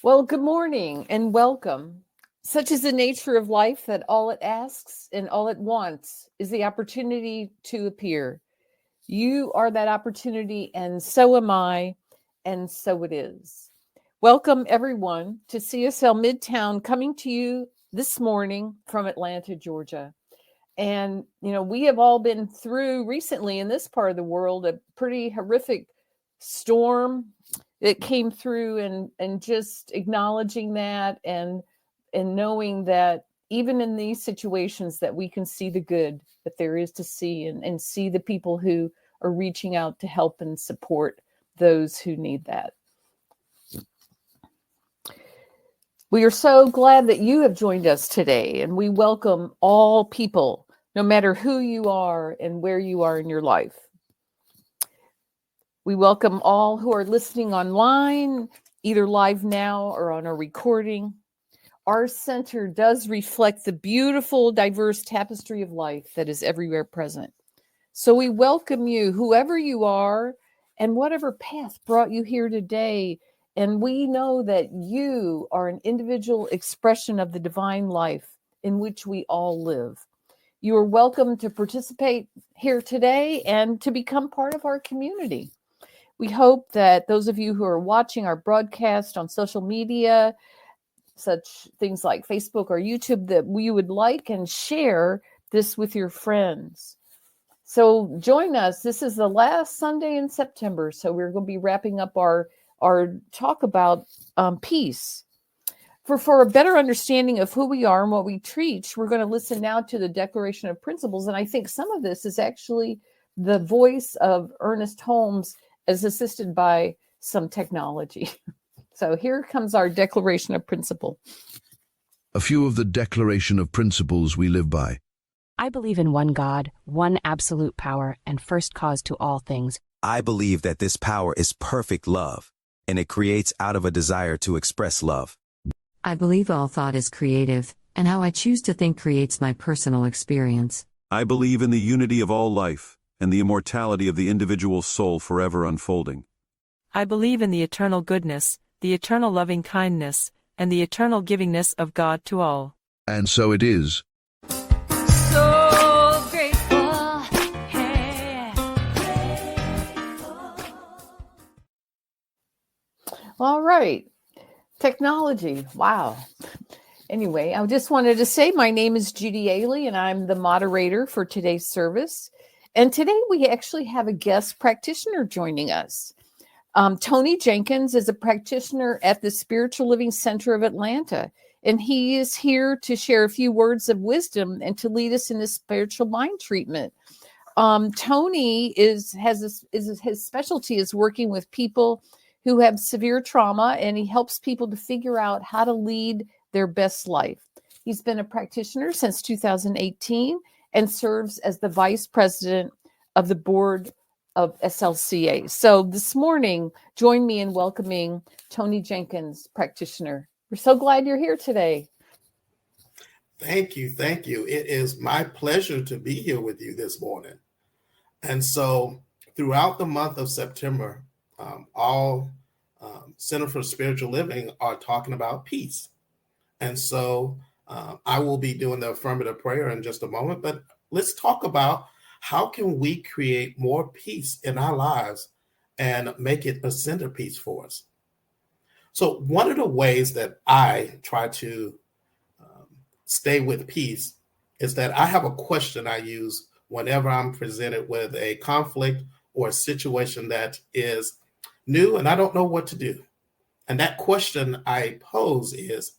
Well, good morning and welcome. Such is the nature of life that all it asks and all it wants is the opportunity to appear. You are that opportunity, and so am I, and so it is. Welcome, everyone, to CSL Midtown, coming to you this morning from Atlanta, Georgia. And, we have all been through recently in this part of the world a pretty horrific storm that came through, and just acknowledging that and knowing that even in these situations that we can see the good that there is to see, and see the people who are reaching out to help and support those who need that. We are so glad that you have joined us today, and we welcome all people, no matter who you are and where you are in your life. We welcome all who are listening online, either live now or on a recording. Our center does reflect the beautiful, diverse tapestry of life that is everywhere present. So we welcome you, whoever you are, and whatever path brought you here today. And we know that you are an individual expression of the divine life in which we all live. You are welcome to participate here today and to become part of our community. We hope that those of you who are watching our broadcast on social media, such things like Facebook or YouTube, that you would like and share this with your friends. So join us. This is the last Sunday in September, so we're going to be wrapping up our talk about peace. For a better understanding of who we are and what we teach, we're going to listen now to the Declaration of Principles. And I think some of this is actually the voice of Ernest Holmes, as assisted by some technology. So here comes our Declaration of Principle. A few of the Declaration of Principles we live by. I believe in one God, one absolute power, and first cause to all things. I believe that this power is perfect love, and it creates out of a desire to express love. I believe all thought is creative, and how I choose to think creates my personal experience. I believe in the unity of all life, and the immortality of the individual soul forever unfolding. I believe in the eternal goodness, the eternal loving kindness, and the eternal givingness of God to all. And so it is. So grateful. Hey. All right. Technology. Wow. Anyway, I just wanted to say my name is Judy Ailey, and I'm the moderator for today's service. And today we actually have a guest practitioner joining us. Tony Jenkins is a practitioner at the Spiritual Living Center of Atlanta, and he is here to share a few words of wisdom and to lead us in this spiritual mind treatment. Tony his specialty is working with people who have severe trauma, and he helps people to figure out how to lead their best life. He's been a practitioner since 2018 and serves as the vice president of the board of SLCA. So this morning, join me in welcoming Tony Jenkins, practitioner. We're so glad you're here today. Thank you. Thank you. It is my pleasure to be here with you this morning. And so throughout the month of September, all Center for Spiritual Living are talking about peace. And so I will be doing the affirmative prayer in just a moment, but let's talk about how can we create more peace in our lives and make it a centerpiece for us. So one of the ways that I try to stay with peace is that I have a question I use whenever I'm presented with a conflict or a situation that is new and I don't know what to do. And that question I pose is,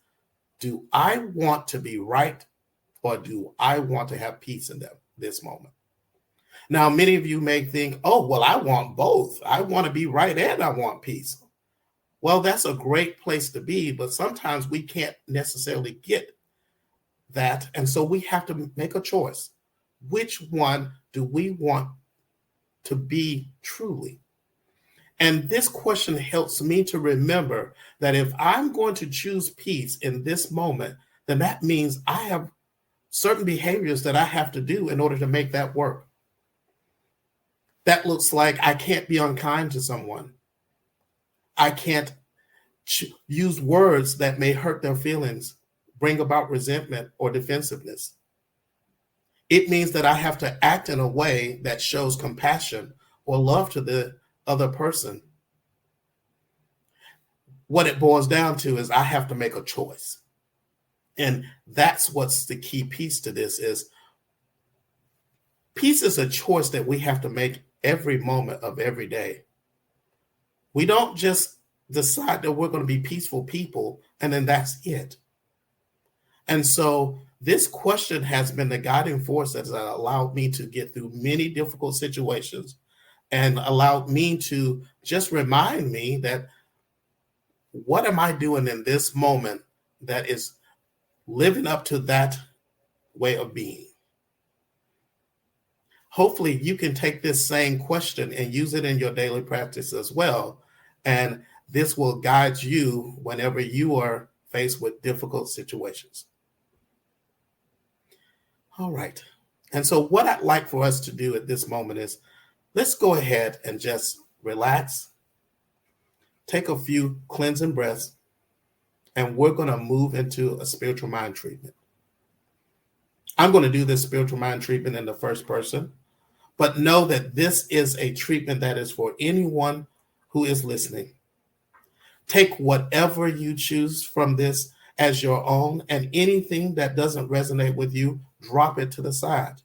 do I want to be right, or do I want to have peace in this moment? Now, many of you may think, oh, well, I want both. I want to be right and I want peace. Well, that's a great place to be, but sometimes we can't necessarily get that. And so we have to make a choice. Which one do we want to be truly? And this question helps me to remember that if I'm going to choose peace in this moment, then that means I have certain behaviors that I have to do in order to make that work. That looks like I can't be unkind to someone. I can't use words that may hurt their feelings, bring about resentment or defensiveness. It means that I have to act in a way that shows compassion or love to the other person. What it boils down to is I have to make a choice. And that's what's the key piece to this is peace is a choice that we have to make every moment of every day. We don't just decide that we're going to be peaceful people and then that's it. And so this question has been the guiding force that has allowed me to get through many difficult situations and allowed me to just remind me that what am I doing in this moment that is living up to that way of being? Hopefully you can take this same question and use it in your daily practice as well. And this will guide you whenever you are faced with difficult situations. All right. And so what I'd like for us to do at this moment is let's go ahead and just relax, take a few cleansing breaths, and we're going to move into a spiritual mind treatment. I'm going to do this spiritual mind treatment in the first person, but know that this is a treatment that is for anyone who is listening. Take whatever you choose from this as your own, and anything that doesn't resonate with you, drop it to the side.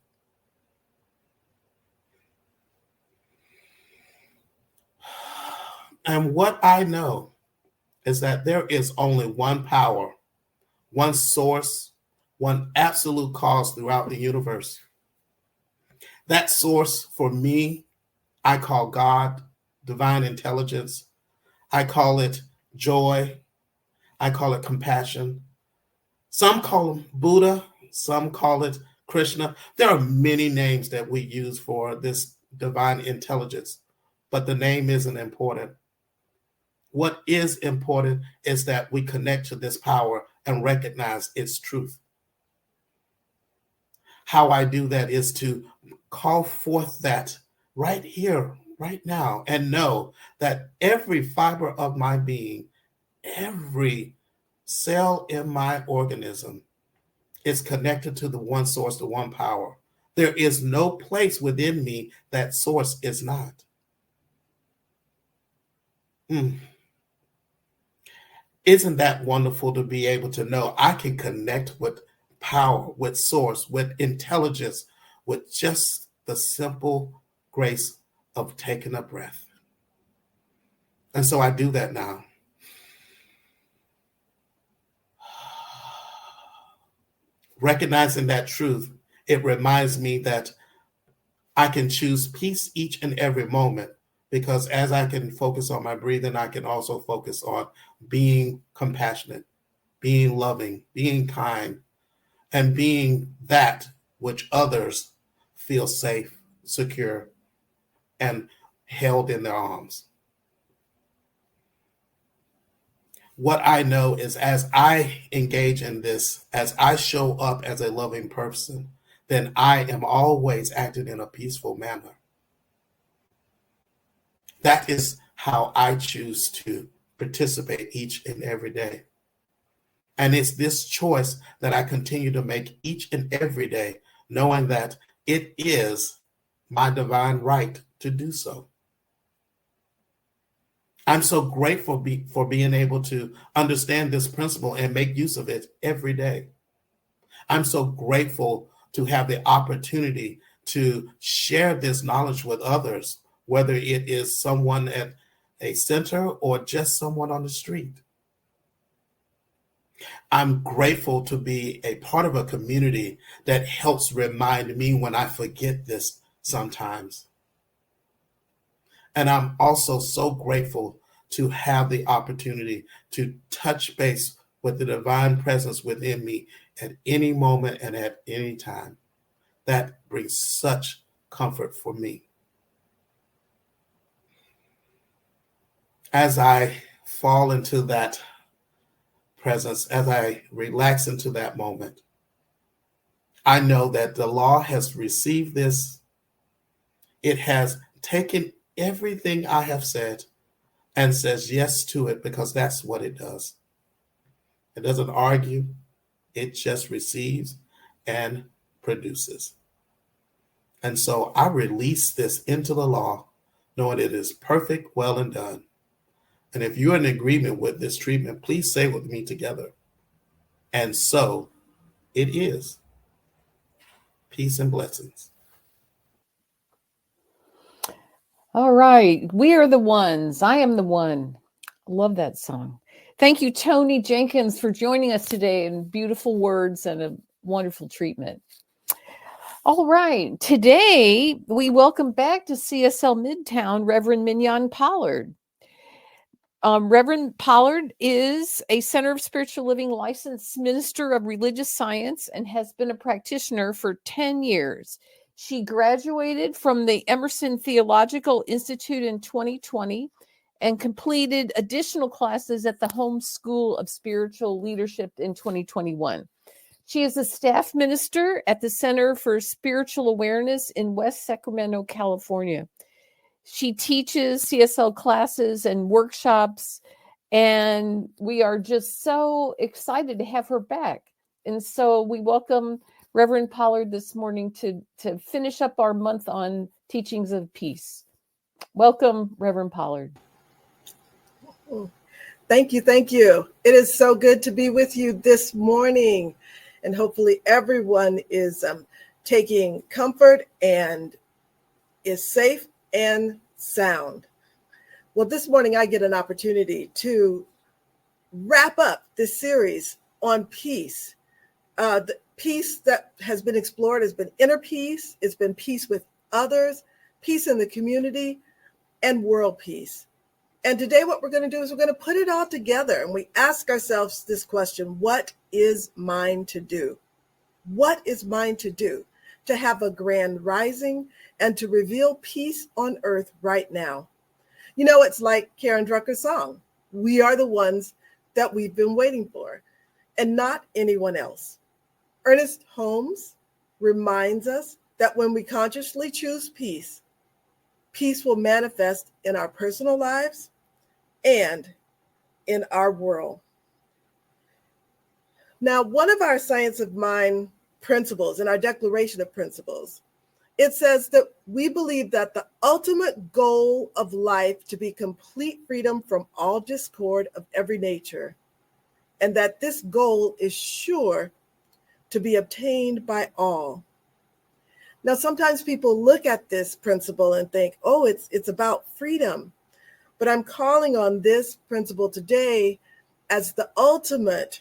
And what I know is that there is only one power, one source, one absolute cause throughout the universe. That source for me, I call God, divine intelligence. I call it joy. I call it compassion. Some call him Buddha. Some call it Krishna. There are many names that we use for this divine intelligence, but the name isn't important. What is important is that we connect to this power and recognize its truth. How I do that is to call forth that right here, right now, and know that every fiber of my being, every cell in my organism is connected to the one source, the one power. There is no place within me that source is not. Isn't that wonderful to be able to know I can connect with power, with source, with intelligence, with just the simple grace of taking a breath? And so I do that now. Recognizing that truth, it reminds me that I can choose peace each and every moment, because as I can focus on my breathing, I can also focus on being compassionate, being loving, being kind, and being that which others feel safe, secure, and held in their arms. What I know is as I engage in this, as I show up as a loving person, then I am always acting in a peaceful manner. That is how I choose to participate each and every day. And it's this choice that I continue to make each and every day, knowing that it is my divine right to do so. I'm so grateful for being able to understand this principle and make use of it every day. I'm so grateful to have the opportunity to share this knowledge with others, whether it is someone at a center or just someone on the street. I'm grateful to be a part of a community that helps remind me when I forget this sometimes. And I'm also so grateful to have the opportunity to touch base with the divine presence within me at any moment and at any time. That brings such comfort for me. As I fall into that presence, as I relax into that moment, I know that the law has received this. It has taken everything I have said, and says yes to it, because that's what it does. It doesn't argue, it just receives and produces. And so I release this into the law, knowing it is perfect, well, and done. And if you're in agreement with this treatment, please say with me together. And so it is. Peace and blessings. All right. We are the ones. I am the one. Love that song. Thank you, Tony Jenkins, for joining us today, and beautiful words and a wonderful treatment. All right. Today, we welcome back to CSL Midtown Reverend Mignonne Pollard. Reverend Pollard is a Center of Spiritual Living licensed minister of religious science and has been a practitioner for 10 years. She graduated from the Emerson Theological Institute in 2020 and completed additional classes at the Holmes School of Spiritual Leadership in 2021. She is a staff minister at the Center for Spiritual Awareness in West Sacramento, California. She teaches CSL classes and workshops, and we are just so excited to have her back. And so we welcome Reverend Pollard this morning to finish up our month on teachings of peace. Welcome, Reverend Pollard. Thank you. Thank you. It is so good to be with you this morning. And hopefully everyone is taking comfort and is safe and sound. Well, this morning I get an opportunity to wrap up this series on peace. The peace that has been explored has been inner peace, it's been peace with others, peace in the community, and world peace. And today what we're going to do is we're going to put it all together, and we ask ourselves this question: what is mine to do? What is mine to do to have a grand rising and to reveal peace on earth right now? You know, it's like Karen Drucker's song, we are the ones that we've been waiting for, and not anyone else. Ernest Holmes reminds us that when we consciously choose peace, peace will manifest in our personal lives and in our world. Now, one of our Science of Mind principles in our Declaration of Principles, it says that we believe that the ultimate goal of life to be complete freedom from all discord of every nature, and that this goal is sure to be obtained by all. Now, sometimes people look at this principle and think, oh, it's about freedom. But I'm calling on this principle today as the ultimate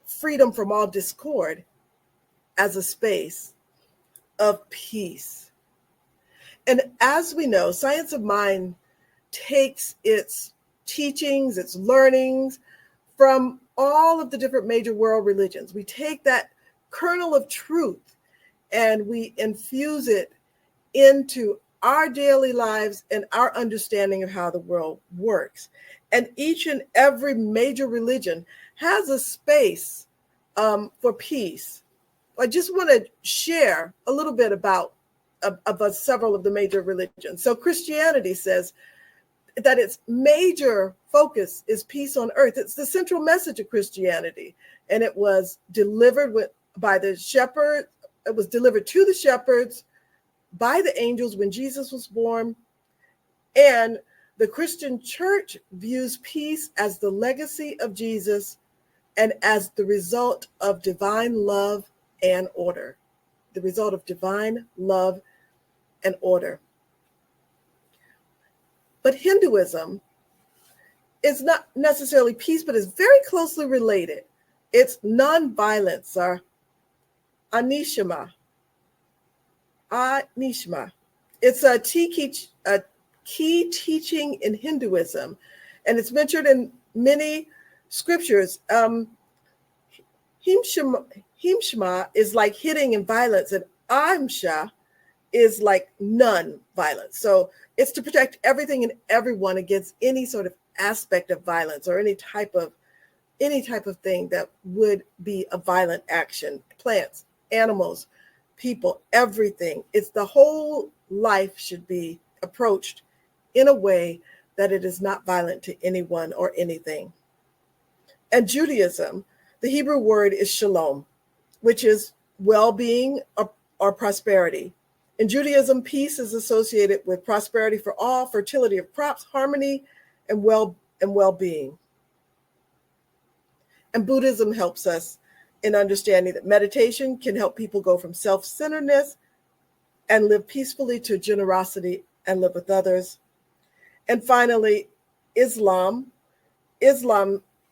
freedom from all discord as a space of peace. And as we know, Science of Mind takes its teachings, its learnings from all of the different major world religions. We take that kernel of truth and we infuse it into our daily lives and our understanding of how the world works. And each and every major religion has a space for peace. I just want to share a little bit about several of the major religions. So Christianity says that its major focus is peace on earth. It's the central message of Christianity. And it was delivered by the shepherd. It was delivered to the shepherds by the angels when Jesus was born. And the Christian church views peace as the legacy of Jesus and as the result of divine love and order. The result of divine love and order. But Hinduism is not necessarily peace, but is very closely related. It's nonviolence, or anishma. It's a key teaching in Hinduism, and it's mentioned in many scriptures. Himshma is like hitting and violence, and Ahimsa is like non-violence. So it's to protect everything and everyone against any sort of aspect of violence or any type of thing that would be a violent action. Plants, animals, people, everything. It's the whole life should be approached in a way that it is not violent to anyone or anything. And Judaism, the Hebrew word is shalom, which is well-being or prosperity. In Judaism, peace is associated with prosperity for all, fertility of crops, harmony, and well-being. And Buddhism helps us in understanding that meditation can help people go from self-centeredness and live peacefully to generosity and live with others. And finally, Islam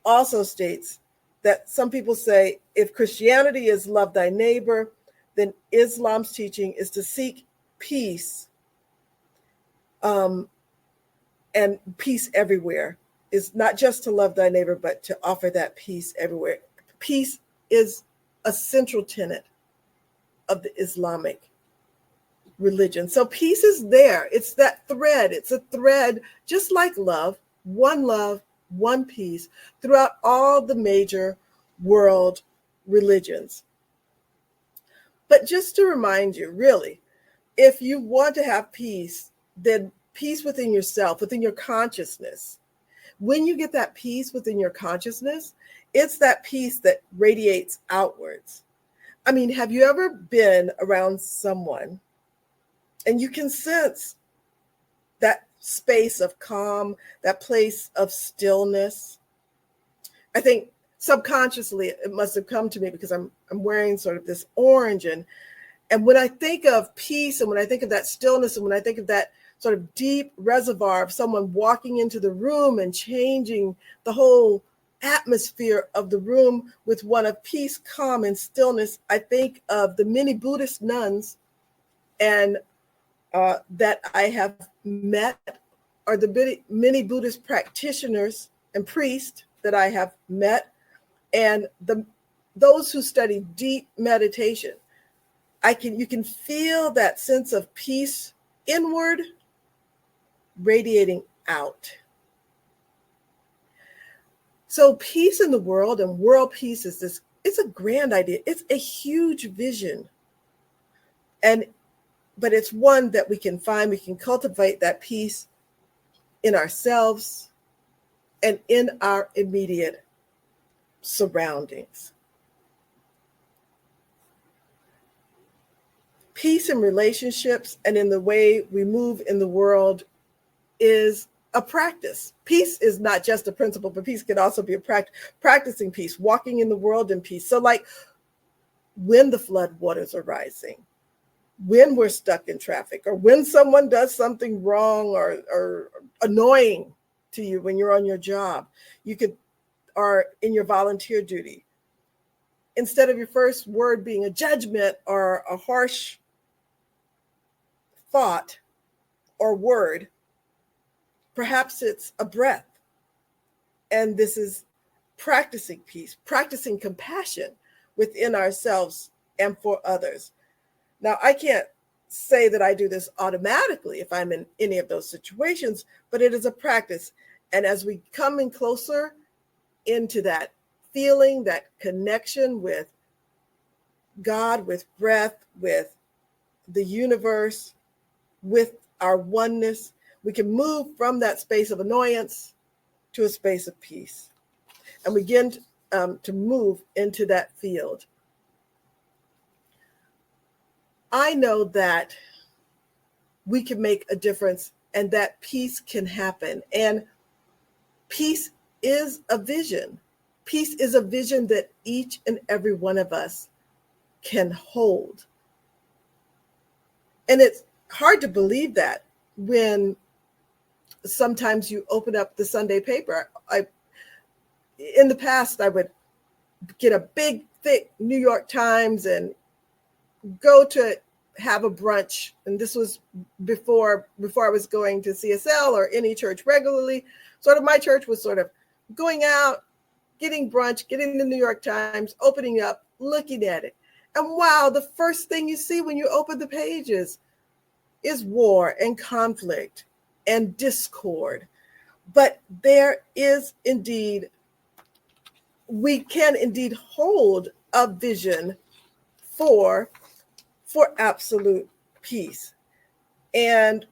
also states that some people say if Christianity is love thy neighbor, then Islam's teaching is to seek peace, and peace everywhere. Is not just to love thy neighbor, but to offer that peace everywhere. Peace is a central tenet of the Islamic religion. So peace is there. It's that thread. It's a thread just like love, one peace throughout all the major world religions. But just to remind you, really, if you want to have peace, then peace within yourself, within your consciousness. When you get that peace within your consciousness, it's that peace that radiates outwards. I mean, have you ever been around someone and you can sense that space of calm, that place of stillness? I think subconsciously it must have come to me because I'm wearing sort of this orange. And when I think of peace and when I think of that stillness and when I think of that sort of deep reservoir of someone walking into the room and changing the whole atmosphere of the room with one of peace, calm, and stillness, I think of the many Buddhist nuns and that I have met, or the many Buddhist practitioners and priests that I have met, and those who study deep meditation. You can feel that sense of peace inward radiating out. So peace in the world and world peace it's a grand idea. It's a huge vision. But it's one that we can cultivate that peace in ourselves and in our immediate surroundings. Peace in relationships and in the way we move in the world is a practice. Peace is not just a principle, but peace can also be a practicing peace, walking in the world in peace. So like when the flood waters are rising, when we're stuck in traffic, or when someone does something wrong or annoying to you when you're on your job, or in your volunteer duty, instead of your first word being a judgment or a harsh thought or word, perhaps it's a breath. And this is practicing peace, practicing compassion within ourselves and for others. Now, I can't say that I do this automatically if I'm in any of those situations, but it is a practice. And as we come in closer into that feeling, that connection with God, with breath, with the universe, with our oneness, we can move from that space of annoyance to a space of peace and begin to move into that field. I know that we can make a difference and that peace can happen. And peace is a vision. Peace is a vision that each and every one of us can hold. And it's hard to believe that when sometimes you open up the Sunday paper. In the past, I would get a big, thick New York Times and go to have a brunch. And this was before I was going to CSL or any church regularly. Sort of my church was sort of going out, getting brunch, getting the New York Times, opening up, looking at it. And wow, the first thing you see when you open the pages is war and conflict and discord. But there is indeed, we can indeed hold a vision for absolute peace. And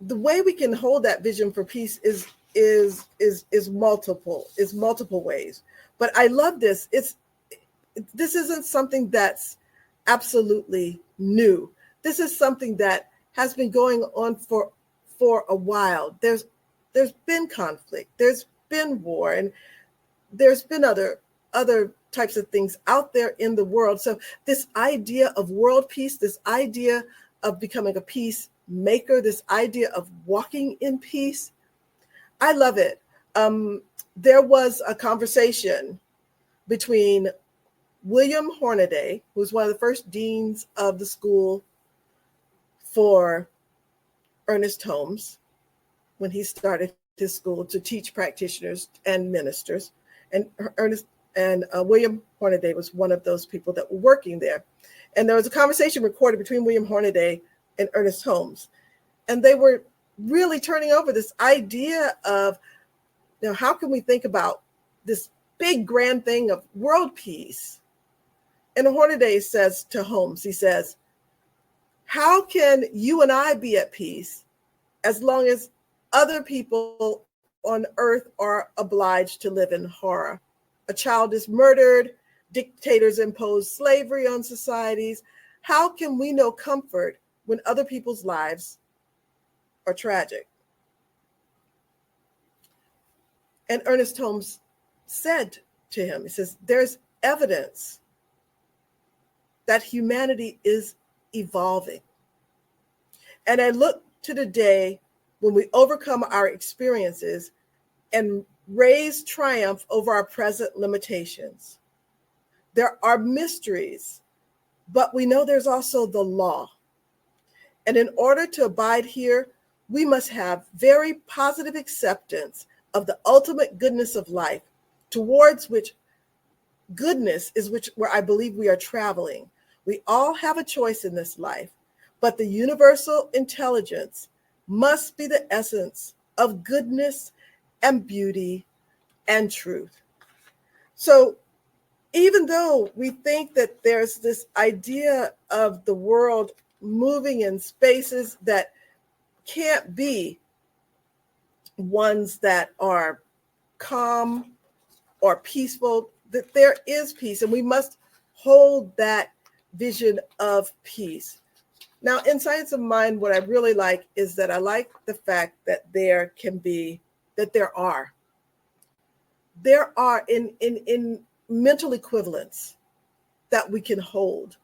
the way we can hold that vision for peace is multiple ways. But I love this. This isn't something that's absolutely new. This is something that has been going on for a while. There's been conflict, there's been war, and there's been other types of things out there in the world. So this idea of world peace, this idea of becoming a peacemaker, this idea of walking in peace, I love it. There was a conversation between William Hornaday, who was one of the first deans of the school for Ernest Holmes, when he started his school to teach practitioners and ministers. And William Hornaday was one of those people that were working there. And there was a conversation recorded between William Hornaday and Ernest Holmes. And they were really turning over this idea of, how can we think about this big grand thing of world peace? And Hornaday says to Holmes, he says, how can you and I be at peace as long as other people on earth are obliged to live in horror? A child is murdered, dictators impose slavery on societies. How can we know comfort when other people's lives are tragic? And Ernest Holmes said to him, he says, there's evidence that humanity is evolving. And I look to the day when we overcome our experiences and raise triumph over our present limitations. There are mysteries, but we know there's also the law. And in order to abide here, we must have very positive acceptance of the ultimate goodness of life, towards which goodness is where I believe we are traveling. We all have a choice in this life, but the universal intelligence must be the essence of goodness and beauty and truth. So even though we think that there's this idea of the world moving in spaces that can't be ones that are calm or peaceful, that there is peace, and we must hold that vision of peace. Now, in Science of Mind, what I really like is that I like the fact that there are in mental equivalents that we can hold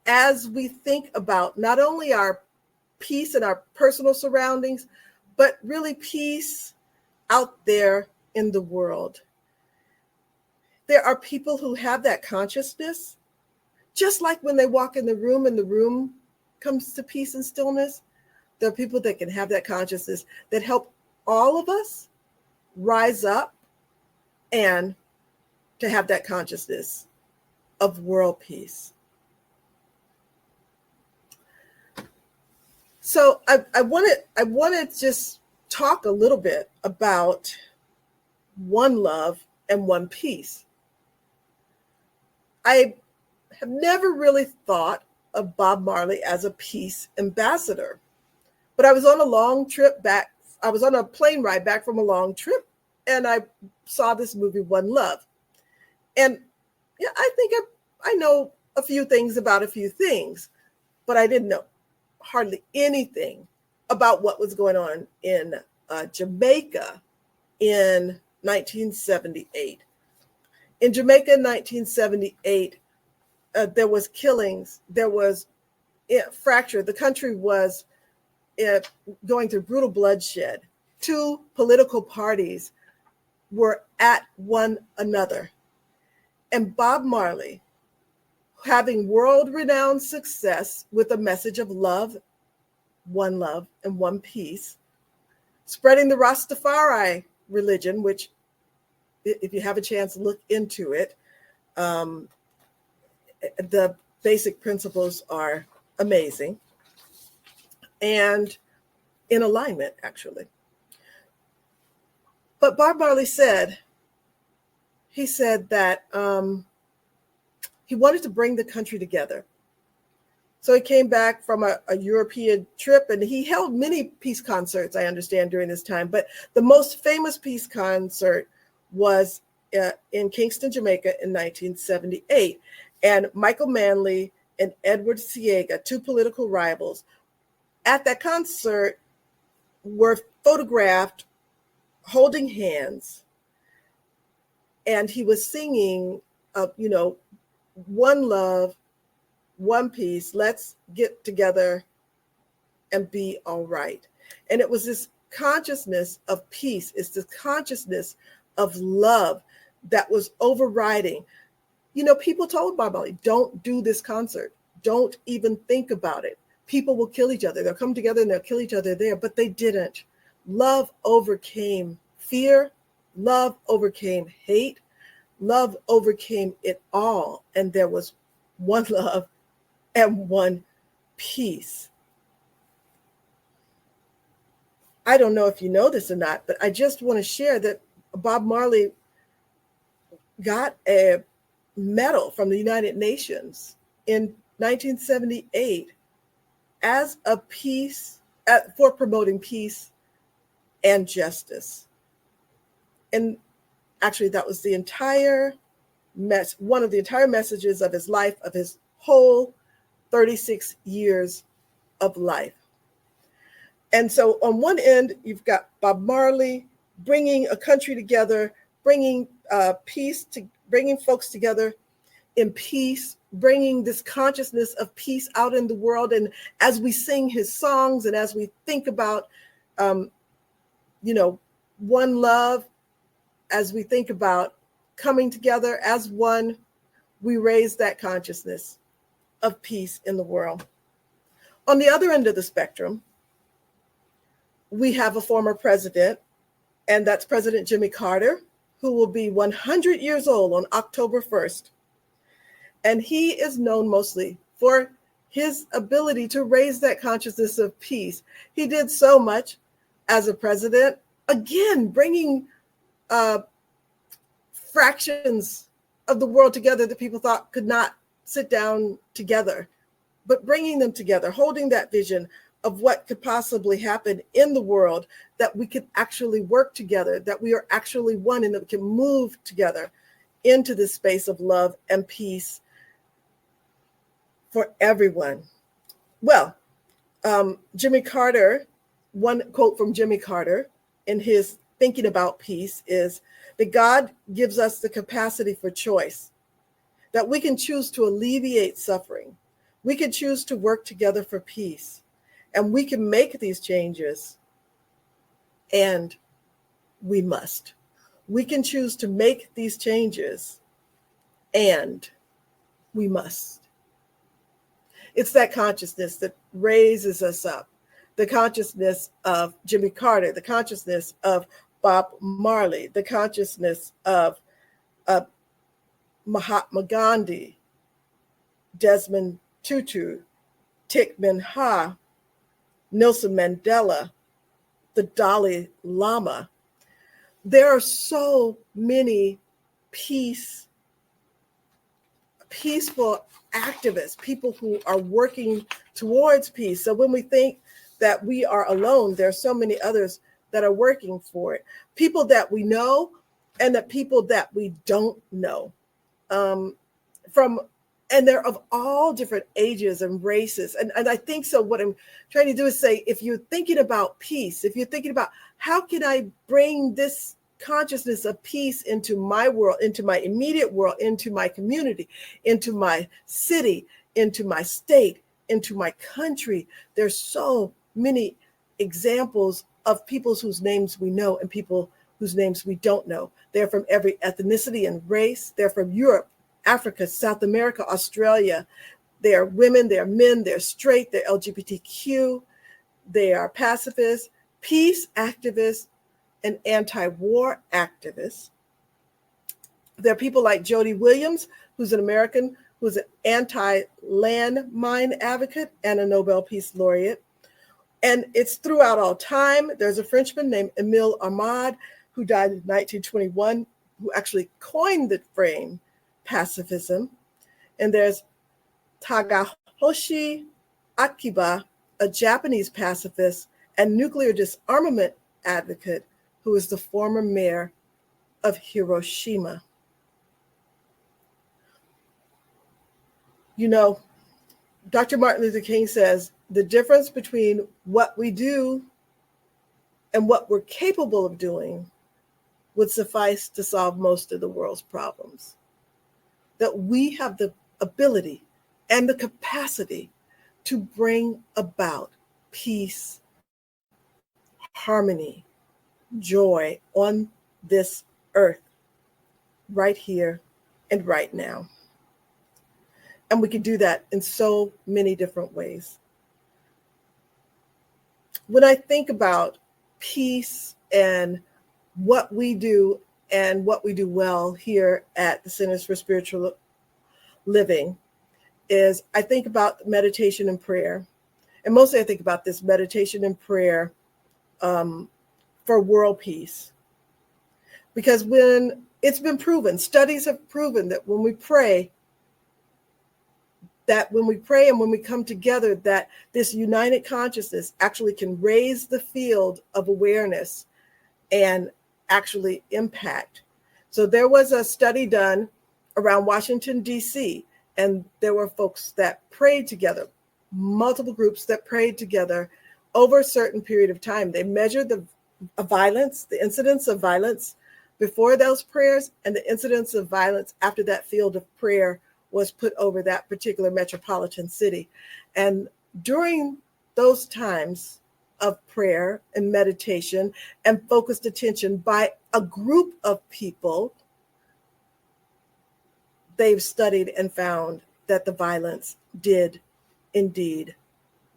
as we think about not only our peace in our personal surroundings, but really peace out there in the world. There are people who have that consciousness, just like when they walk in the room and the room comes to peace and stillness. There are people that can have that consciousness that help all of us rise up and to have that consciousness of world peace. So I want to just talk a little bit about one love and one peace. I have never really thought of Bob Marley as a peace ambassador, but I was on a long trip back. I was on a plane ride back from a long trip, and I saw this movie, One Love. And yeah, I think I know a few things about a few things, but I didn't know hardly anything about what was going on in Jamaica in 1978. In Jamaica in 1978, there was killings, there was fracture. The country was going through brutal bloodshed. Two political parties were at one another. And Bob Marley, having world-renowned success with a message of love, and one peace, spreading the Rastafari religion, which, if you have a chance, look into it. The basic principles are amazing and in alignment, actually. But Bob Marley said that he wanted to bring the country together. So he came back from a European trip, and he held many peace concerts, I understand, during this time. But the most famous peace concert was in Kingston, Jamaica in 1978. And Michael Manley and Edward Siega, two political rivals, at that concert were photographed holding hands. And he was singing, one love, one peace, let's get together and be all right. And it was this consciousness of peace, it's this consciousness of love that was overriding. People told Bob Marley, don't do this concert. Don't even think about it. People will kill each other. They'll come together and they'll kill each other there, but they didn't. Love overcame fear. Love overcame hate. Love overcame it all. And there was one love and one peace. I don't know if you know this or not, but I just want to share that Bob Marley got a medal from the United Nations in 1978 as a peace, for promoting peace and justice. And actually, that was the entire one of the entire messages of his life, of his whole 36 years of life. And so on one end, you've got Bob Marley bringing a country together, bringing peace, to bringing folks together in peace, bringing this consciousness of peace out in the world. And as we sing his songs and as we think about, one love, as we think about coming together as one, we raise that consciousness of peace in the world. On the other end of the spectrum, we have a former president, and that's President Jimmy Carter, who will be 100 years old on October 1st. And he is known mostly for his ability to raise that consciousness of peace. He did so much as a president, again, bringing fractions of the world together that people thought could not sit down together, but bringing them together, holding that vision of what could possibly happen in the world, that we could actually work together, that we are actually one, and that we can move together into this space of love and peace for everyone. Well, Jimmy Carter, one quote from Jimmy Carter in his Thinking About Peace is that God gives us the capacity for choice, that we can choose to alleviate suffering. We can choose to work together for peace, and we can make these changes, and we must. We can choose to make these changes, and we must. It's that consciousness that raises us up, the consciousness of Jimmy Carter, the consciousness of Bob Marley, the consciousness of Mahatma Gandhi, Desmond Tutu, Thich Nhat Hanh, Nelson Mandela, the Dalai Lama. There are so many peaceful activists, people who are working towards peace. So when we think that we are alone, there are so many others that are working for it. People that we know and the people that we don't know. And they're of all different ages and races. And I think so what I'm trying to do is say, if you're thinking about peace, if you're thinking about how can I bring this consciousness of peace into my world, into my immediate world, into my community, into my city, into my state, into my country. There's so many examples of people whose names we know and people whose names we don't know. They're from every ethnicity and race. They're from Europe, Africa, South America, Australia. They are women, they are men, they're straight, they're LGBTQ, they are pacifists, peace activists, and anti-war activists. There are people like Jody Williams, who's an American, who's an anti-landmine advocate and a Nobel Peace Laureate. And it's throughout all time. There's a Frenchman named Émile Armand, who died in 1921, who actually coined the phrase pacifism. And there's Takashi Akiba, a Japanese pacifist and nuclear disarmament advocate who is the former mayor of Hiroshima. You know, Dr. Martin Luther King says the difference between what we do and what we're capable of doing would suffice to solve most of the world's problems. That we have the ability and the capacity to bring about peace, harmony, joy on this earth, right here and right now. And we can do that in so many different ways. When I think about peace and what we do and what we do well here at the Centers for Spiritual Living, is I think about meditation and prayer. And mostly I think about this meditation and prayer for world peace. Because when it's been proven, studies have proven that when we pray and when we come together, that this united consciousness actually can raise the field of awareness and actually impact. So there was a study done around Washington, D.C., and there were folks that prayed together, multiple groups that prayed together over a certain period of time. They measured the incidence of violence before those prayers and the incidence of violence after that field of prayer was put over that particular metropolitan city. And during those times of prayer and meditation and focused attention by a group of people, they've studied and found that the violence did indeed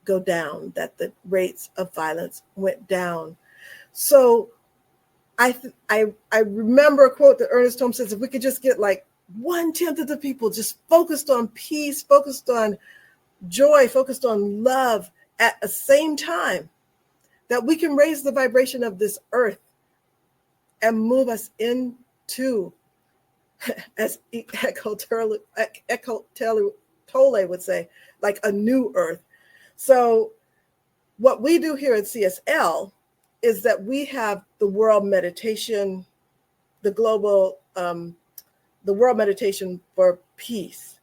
go down, that the rates of violence went down. So I remember a quote that Ernest Holmes says, if we could just get like 1/10 of the people just focused on peace, focused on joy, focused on love at the same time, that we can raise the vibration of this earth and move us into, as Eckhart Tolle would say, like a new earth. So what we do here at CSL is that we have the World Meditation, the World Meditation for Peace.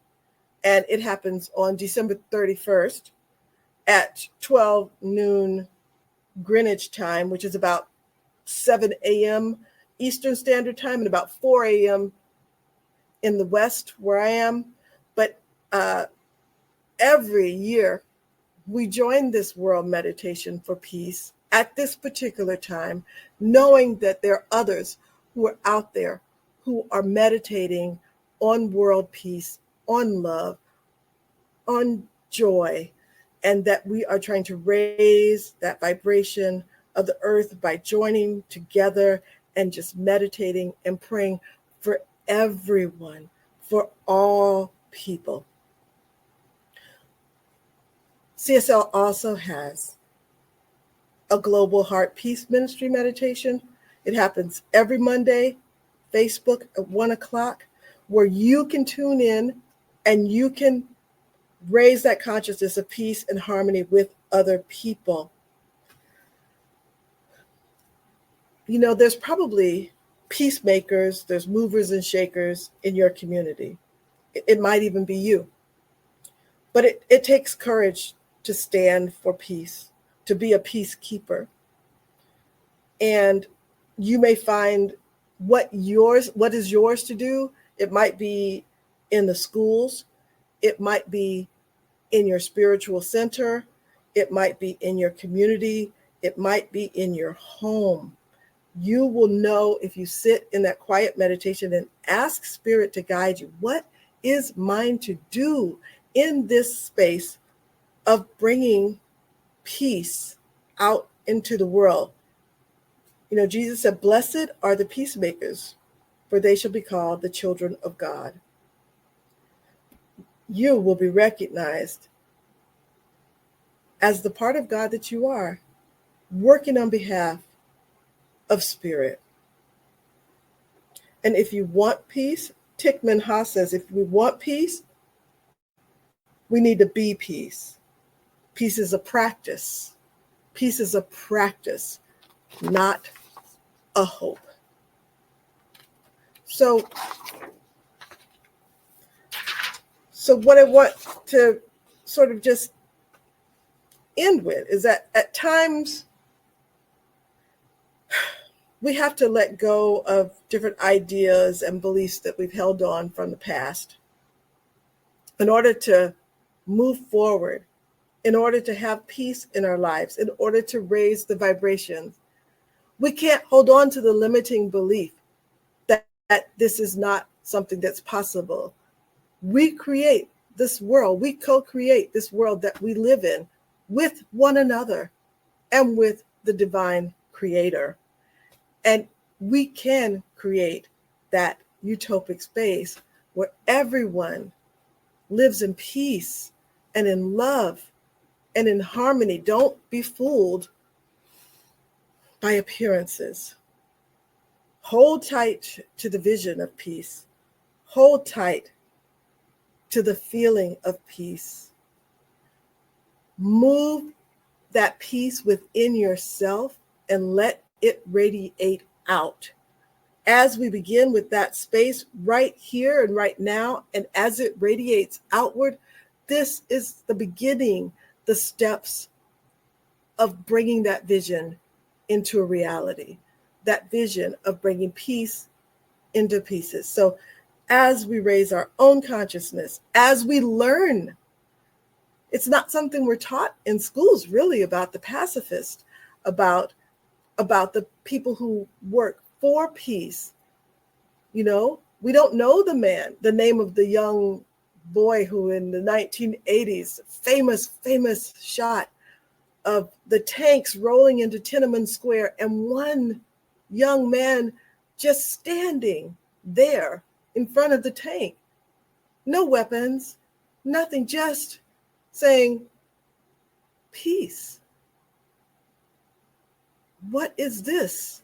And it happens on December 31st at 12 noon Greenwich time, which is about 7 a.m. Eastern Standard Time and about 4 a.m. in the West where I am. But every year we join this World Meditation for Peace at this particular time, knowing that there are others who are out there who are meditating on world peace, on love, on joy, and that we are trying to raise that vibration of the earth by joining together and just meditating and praying for everyone, for all people. CSL also has a Global Heart Peace Ministry meditation. It happens every Monday, Facebook at 1 o'clock, where you can tune in and you can raise that consciousness of peace and harmony with other people. You know, there's probably peacemakers, there's movers and shakers in your community. It might even be you. But it takes courage to stand for peace, to be a peacekeeper. And you may find what is yours to do. It might be in the schools. It might be in your spiritual center. It might be in your community. It might be in your home. You will know if you sit in that quiet meditation and ask Spirit to guide you. What is mine to do in this space of bringing peace out into the world? You know, Jesus said, "Blessed are the peacemakers, for they shall be called the children of God." You will be recognized as the part of God that you are, working on behalf of Spirit. And if you want peace, Thich Nhat Hanh says, if we want peace, we need to be peace. Peace is a practice. Peace is a practice, not a hope. So what I want to sort of just end with is that at times we have to let go of different ideas and beliefs that we've held on from the past in order to move forward, in order to have peace in our lives, in order to raise the vibrations. We can't hold on to the limiting belief that this is not something that's possible. We create this world, we co-create this world that we live in with one another and with the divine creator. And we can create that utopic space where everyone lives in peace and in love and in harmony. Don't be fooled by appearances. Hold tight to the vision of peace. Hold tight to the feeling of peace. Move that peace within yourself and let it radiate out. As we begin with that space right here and right now, and as it radiates outward, this is the beginning, the steps of bringing that vision into a reality, that vision of bringing peace into pieces. So as we raise our own consciousness, as we learn, it's not something we're taught in schools really about the pacifist, about the people who work for peace. You know, we don't know the name of the young boy who in the 1980s, famous shot of the tanks rolling into Tiananmen Square and one young man just standing there in front of the tank. No weapons, nothing, just saying, peace. What is this?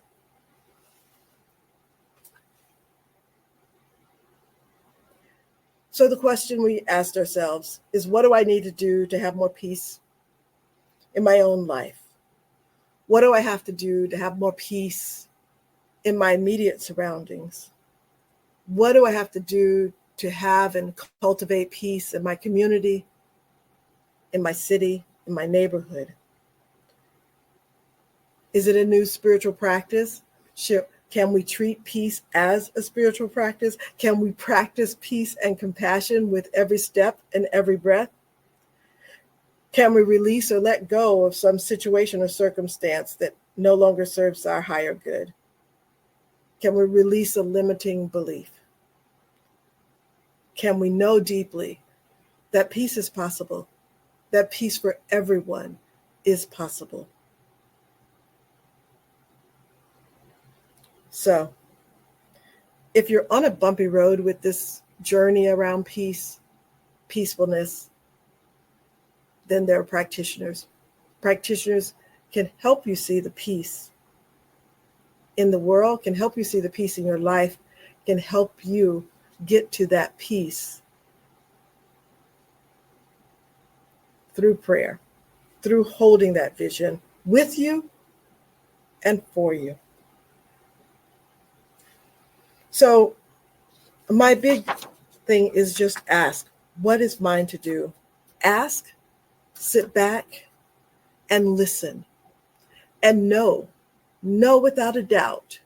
So the question we asked ourselves is, what do I need to do to have more peace in my own life? What do I have to do to have more peace in my immediate surroundings? What do I have to do to have and cultivate peace in my community, in my city, in my neighborhood? Is it a new spiritual practice? Sure. Can we treat peace as a spiritual practice? Can we practice peace and compassion with every step and every breath? Can we release or let go of some situation or circumstance that no longer serves our higher good? Can we release a limiting belief? Can we know deeply that peace is possible, that peace for everyone is possible? So, if you're on a bumpy road with this journey around peace, peacefulness, then there are practitioners. Practitioners can help you see the peace in the world, can help you see the peace in your life, can help you get to that peace through prayer, through holding that vision with you and for you. So my big thing is just ask, what is mine to do? Ask, sit back, and listen. And know without a doubt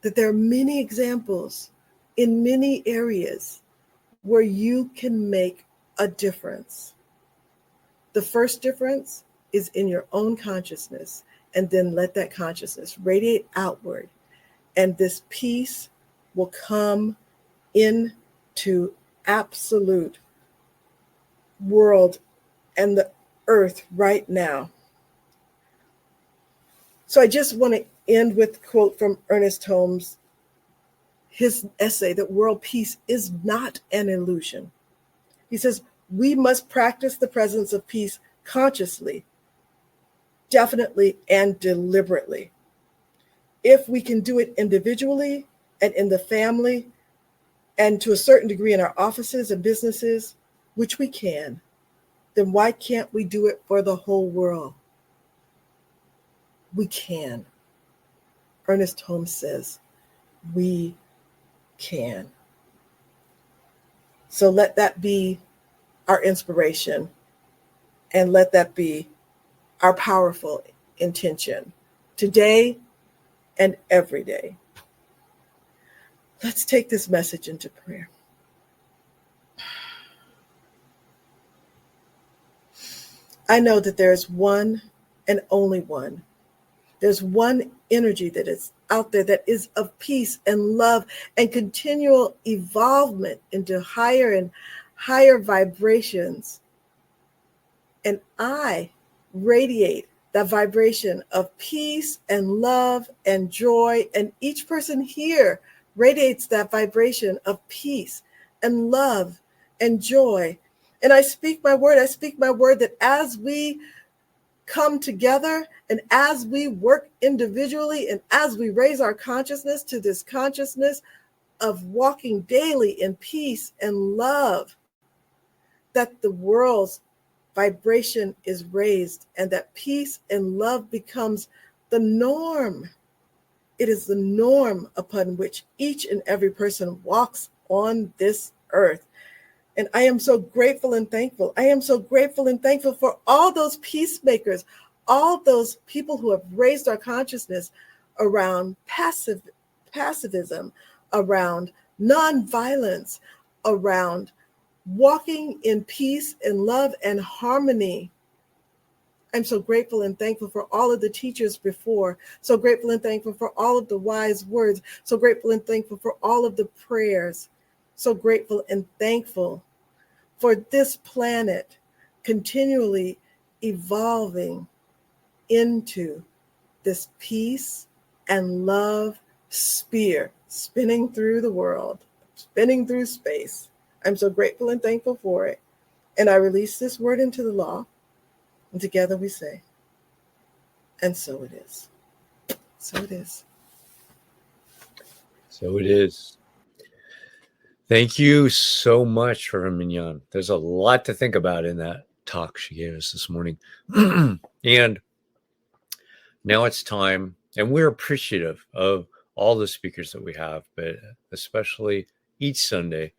that there are many examples in many areas where you can make a difference. The first difference is in your own consciousness, and then let that consciousness radiate outward. And this peace will come into absolute world and the earth right now. So I just want to end with a quote from Ernest Holmes, his essay that world peace is not an illusion. He says, we must practice the presence of peace consciously, definitely, and deliberately. If we can do it individually and in the family and to a certain degree in our offices and businesses, which we can, then why can't we do it for the whole world? We can. Ernest Holmes says, we can. So let that be our inspiration, and let that be our powerful intention today and every day. Let's take this message into prayer. I know that there is one and only one. There's one energy that is out there that is of peace and love and continual evolvement into higher and higher vibrations. And I radiate that vibration of peace and love and joy. And each person here radiates that vibration of peace and love and joy. And I speak my word that as we come together and as we work individually and as we raise our consciousness to this consciousness of walking daily in peace and love, that the world's vibration is raised and that peace and love becomes the norm. It is the norm upon which each and every person walks on this earth. And I am so grateful and thankful. I am so grateful and thankful for all those peacemakers, all those people who have raised our consciousness around pacifism, around nonviolence, around walking in peace and love and harmony. I'm so grateful and thankful for all of the teachers before, so grateful and thankful for all of the wise words, so grateful and thankful for all of the prayers, so grateful and thankful for this planet continually evolving into this peace and love sphere spinning through the world, spinning through space. I'm so grateful and thankful for it. And I release this word into the law. And together we say, and so it is. So it is. So it is. Thank you so much, Reverend Mignonne. There's a lot to think about in that talk she gave us this morning. And now it's time, and we're appreciative of all the speakers that we have, but especially each Sunday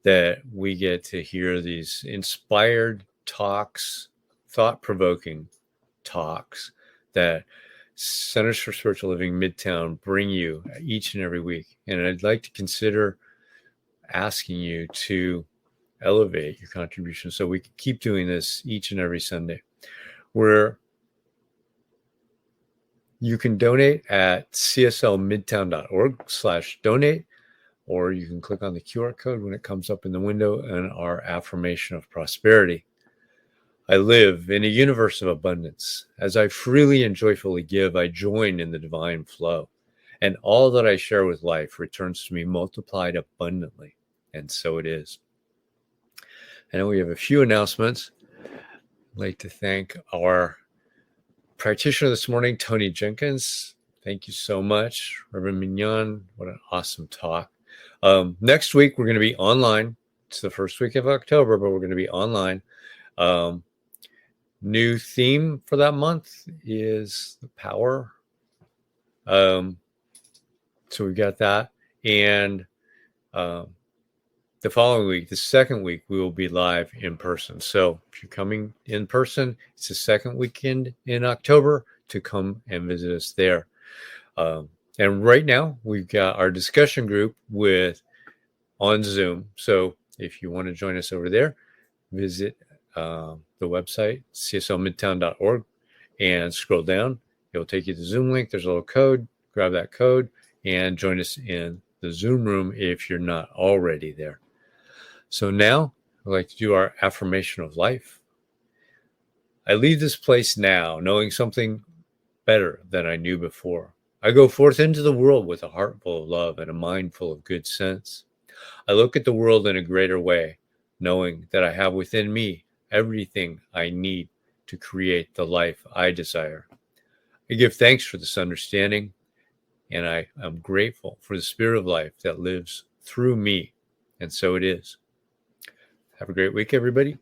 that we get to hear these inspired talks, thought-provoking talks that Centers for Spiritual Living Midtown bring you each and every week. And I'd like to consider asking you to elevate your contribution so we can keep doing this each and every Sunday, where you can donate at cslmidtown.org/donate, or you can click on the QR code when it comes up in the window and our affirmation of prosperity. I live in a universe of abundance. As I freely and joyfully give, I join in the divine flow. And all that I share with life returns to me multiplied abundantly. And so it is. I know we have a few announcements. I'd like to thank our practitioner this morning, Tony Jenkins. Thank you so much. Reverend Mignonne, what an awesome talk. Next week, we're going to be online. It's the first week of October, but we're going to be online. New theme for that month is the power. So we've got that. And the following week, the second week, we will be live in person. So if you're coming in person, it's the second weekend in October to come and visit us there. And right now, we've got our discussion group on Zoom. So if you want to join us over there, visit the website, cslmidtown.org, and scroll down. It'll take you to the Zoom link. There's a little code. Grab that code and join us in the Zoom room if you're not already there. So now I'd like to do our affirmation of life. I leave this place now knowing something better than I knew before. I go forth into the world with a heart full of love and a mind full of good sense. I look at the world in a greater way, knowing that I have within me everything I need to create the life I desire. I give thanks for this understanding, and I am grateful for the spirit of life that lives through me. And so it is. Have a great week, everybody.